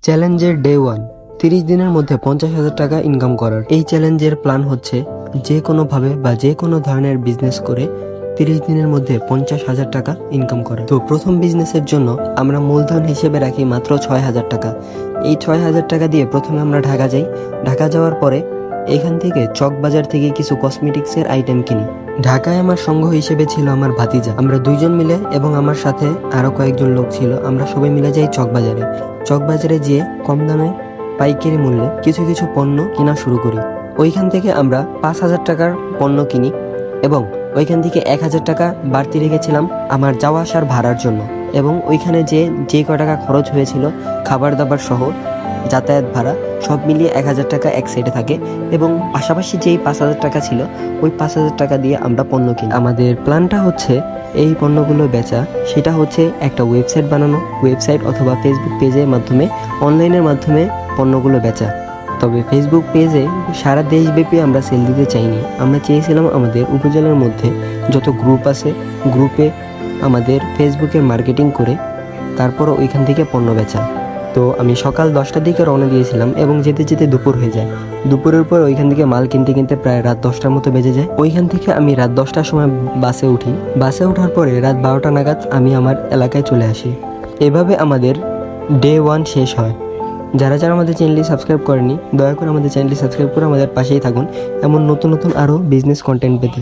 চ্যালেঞ্জের ডে 1, 30 দিনের মধ্যে 50,000 টাকা ইনকাম করার। এই চ্যালেঞ্জের প্ল্যান হচ্ছে যে কোনোভাবে বা যে কোনো ধরনের বিজনেস করে 30 দিনের মধ্যে 50,000 টাকা ইনকাম করা। তো প্রথম বিজনেসের জন্য আমরা মূলধন হিসেবে রাখি মাত্র 6,000 টাকা। এই 6,000 টাকা দিয়ে প্রথমে আমরা ঢাকা যাই। ঢাকা যাওয়ার পরে এখান থেকে চক বাজার থেকে কিছু কসমেটিক্সের আইটেম কিনি। ঢাকায় আমার সঙ্গ হিসেবে ছিল আমার ভাতিজা। আমরা দুইজন মিলে এবং আমার সাথে আরো কয়েকজন লোক ছিল। আমরা সবাই মিলে যাই চকবাজারে। চকবাজারে যেয়ে কম দামে পাইকারি মূল্যে কিছু কিছু পণ্য কেনা শুরু করি। ওইখান থেকে আমরা 5,000 টাকার পণ্য কিনি এবং ওইখান থেকে 1,000 টাকা বাড়তি রেখেছিলাম আমার যাওয়া আসার ভাড়ার জন্য। এবং ওইখানে যে কয় টাকা খরচ হয়েছিল খাবার দাবার সহ যাতায়াত ভাড়া সব মিলিয়ে 1,000 টাকা এক সাইডে থাকে এবং পাশাপাশি যেই 5,000 টাকা ছিল ওই 5,000 টাকা দিয়ে আমরা পণ্য কিনি। আমাদের প্ল্যানটা হচ্ছে এই পণ্যগুলো বেচা, সেটা হচ্ছে একটা ওয়েবসাইট বানানো, ওয়েবসাইট অথবা ফেসবুক পেজের মাধ্যমে অনলাইনের মাধ্যমে পণ্যগুলো বেচা। তবে ফেসবুক পেজে সারা দেশব্যাপী আমরা সেল দিতে চাইনি। আমরা চেয়েছিলাম আমাদের উপজেলার মধ্যে যত গ্রুপ আছে গ্রুপে আমাদের ফেসবুকের মার্কেটিং করে তারপর ওইখান থেকে পণ্য বেচা। তো আমি সকাল 10টার দিকে রওনা দিয়েছিলাম এবং যেতে যেতে দুপুর হয়ে যায়। দুপুরের পর ওইখান থেকে মাল কিনতে কিনতে প্রায় রাত 10টার মতো বেজে যায়। ওইখান থেকে আমি রাত 10টার সময় বাসে উঠি। বাসে ওঠার পরে রাত 12টা নাগাদ আমি আমার এলাকায় চলে আসি। এভাবে আমাদের ডে 1 শেষ হয়। যারা যারা আমাদের চ্যানেলটি সাবস্ক্রাইব করেনি দয়া করে আমাদের চ্যানেলটি সাবস্ক্রাইব করে আমাদের পাশেই থাকুন এমন নতুন নতুন আরও বিজনেস কন্টেন্ট পেতে।